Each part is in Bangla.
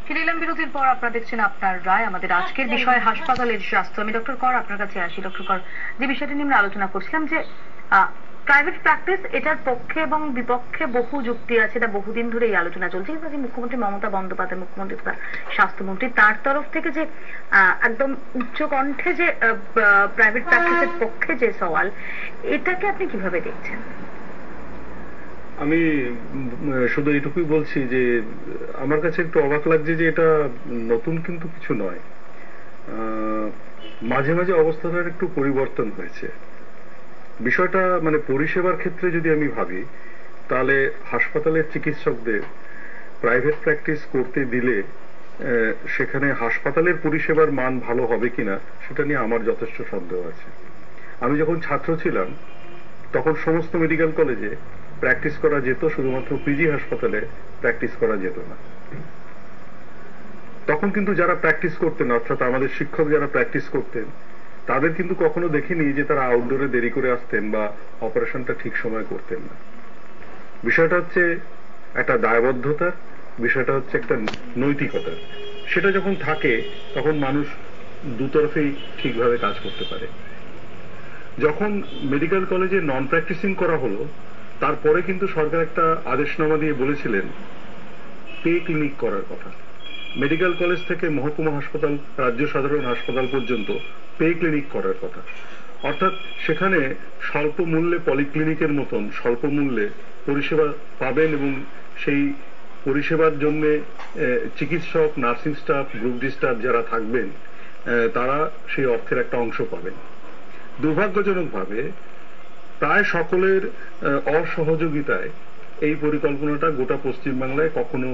ফিরে এলাম বিরতির পর। আপনারা দেখছেন আপনার রায়। আমাদের আজকের বিষয় হাসপাতালের স্বাস্থ্য। আমি ডক্টর কর আপনার কাছে আসি। ডক্টর কর, যে বিষয়টি নিয়ে আমরা আলোচনা করছিলাম যে প্রাইভেট প্র্যাকটিস, এটার পক্ষে এবং বিপক্ষে বহু যুক্তি আছে, এটা বহুদিন ধরে এই আলোচনা চলছে। কিন্তু মুখ্যমন্ত্রী মমতা বন্দ্যোপাধ্যায়, মুখ্যমন্ত্রী তথা স্বাস্থ্যমন্ত্রী, তার তরফ থেকে যে একদম উচ্চ কণ্ঠে যে প্রাইভেট প্র্যাকটিসের পক্ষে যে সওয়াল, এটাকে আপনি কিভাবে দেখছেন? আমি শুধু এইটুকুই বলছি যে আমার কাছে একটু অবাক লাগছে যে এটা নতুন কিন্তু কিছু নয়। মাঝে মাঝে অবস্থাটার একটু পরিবর্তন হয়েছে। বিষয়টা মানে পরিষেবার ক্ষেত্রে যদি আমি ভাবি, তাহলে হাসপাতালের চিকিৎসকদের প্রাইভেট প্র্যাকটিস করতে দিলে সেখানে হাসপাতালের পরিষেবার মান ভালো হবে কিনা সেটা নিয়ে আমার যথেষ্ট সন্দেহ আছে। আমি যখন ছাত্র ছিলাম তখন সমস্ত মেডিকেল কলেজে প্র্যাকটিস করা যেত, শুধুমাত্র পিজি হাসপাতালে প্র্যাকটিস করা যেত না। তখন কিন্তু যারা প্র্যাকটিস করতেন, অর্থাৎ আমাদের শিক্ষক যারা প্র্যাকটিস করতেন, তাদের কিন্তু কখনো দেখিনি যে তারা আউটডোরে দেরি করে আসতেন বা অপারেশনটা ঠিক সময় করতেন না। বিষয়টা হচ্ছে একটা দায়বদ্ধতার, বিষয়টা হচ্ছে একটা নৈতিকতার। সেটা যখন থাকে তখন মানুষ দুতরফেই ঠিকভাবে কাজ করতে পারে। যখন মেডিকেল কলেজে নন প্র্যাকটিসিং করা হলো, তারপরে কিন্তু সরকার একটা আদেশনামা দিয়ে বলেছিলেন পে ক্লিনিক করার কথা। মেডিকেল কলেজ থেকে মহকুমা হাসপাতাল, রাজ্য সাধারণ হাসপাতাল পর্যন্ত পে ক্লিনিক করার কথা। অর্থাৎ সেখানে স্বল্প মূল্যে পলিক্লিনিকের মতন স্বল্প মূল্যে পরিষেবা পাবেন এবং সেই পরিষেবার জন্য চিকিৎসক, nursing staff, group D staff যারা থাকবেন তারা সেই অর্থের একটা অংশ পাবেন। দুর্ভাগ্যজনকভাবে প্রায় সকলের অসহযোগিতায় এই পরিকল্পনাটা গোটা পশ্চিমবাংলায় কখনো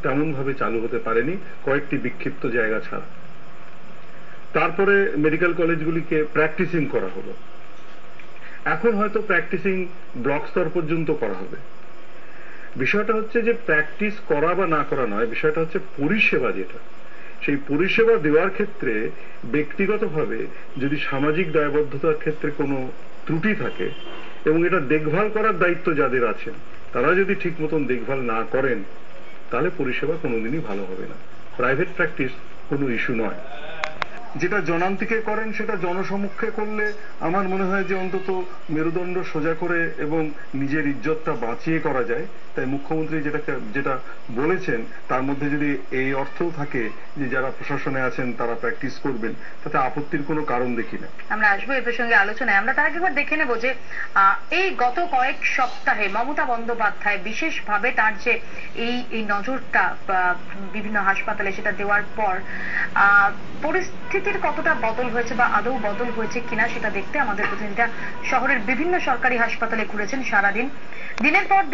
তেমন ভাবে চালু হতে পারেনি, কয়েকটি বিক্ষিপ্ত জায়গা ছাড়া। তারপরে মেডিকেল কলেজগুলিকে প্র্যাকটিসিং করা হলো। এখন হয়তো প্র্যাকটিসিং ব্লক স্তর পর্যন্ত করা হবে। বিষয়টা হচ্ছে যে প্র্যাকটিস করা বা না করা নয়, বিষয়টা হচ্ছে পরিষেবা যেটা, সেই পরিষেবা দেওয়ার ক্ষেত্রে ব্যক্তিগতভাবে যদি সামাজিক দায়বদ্ধতার ক্ষেত্রে কোনো ত্রুটি থাকে এবং এটা দেখভাল করার দায়িত্ব যাদের আছেন তারা যদি ঠিক মতন দেখভাল না করেন, তাহলে পরিষেবা কোনোদিনই ভালো হবে না। প্রাইভেট প্র্যাকটিস কোনো ইস্যু নয়। যেটা জনান্তিকে করেন সেটা জনসমক্ষে করলে আমার মনে হয় যে অন্তত মেরুদণ্ড সোজা করে এবং নিজের ইজ্জতটা বাঁচিয়ে করা যায়। তাই মুখ্যমন্ত্রী যেটা বলেছেন তার মধ্যে যদি এই অর্থও থাকে যে যারা প্রশাসনে আছেন তারা প্র্যাকটিস করবেন, তাতে আপত্তির কোনো কারণ দেখি না। আমরা আসবো এই প্রসঙ্গে আলোচনায়। আমরা তার একবার দেখে নেব যে এই গত কয়েক সপ্তাহে মমতা বন্দ্যোপাধ্যায় বিশেষভাবে তার যে এই নজরটা বিভিন্ন হাসপাতালে সেটা দেওয়ার পর পরিস্থিতির কতটা বদল হয়েছে বা আদৌ বদল হয়েছে কিনা সেটা দেখতে আমাদের প্রতিনিধিরা শহরের বিভিন্ন সরকারি হাসপাতালে ঘুরেছেন সারাদিন, দিনের পর দিন।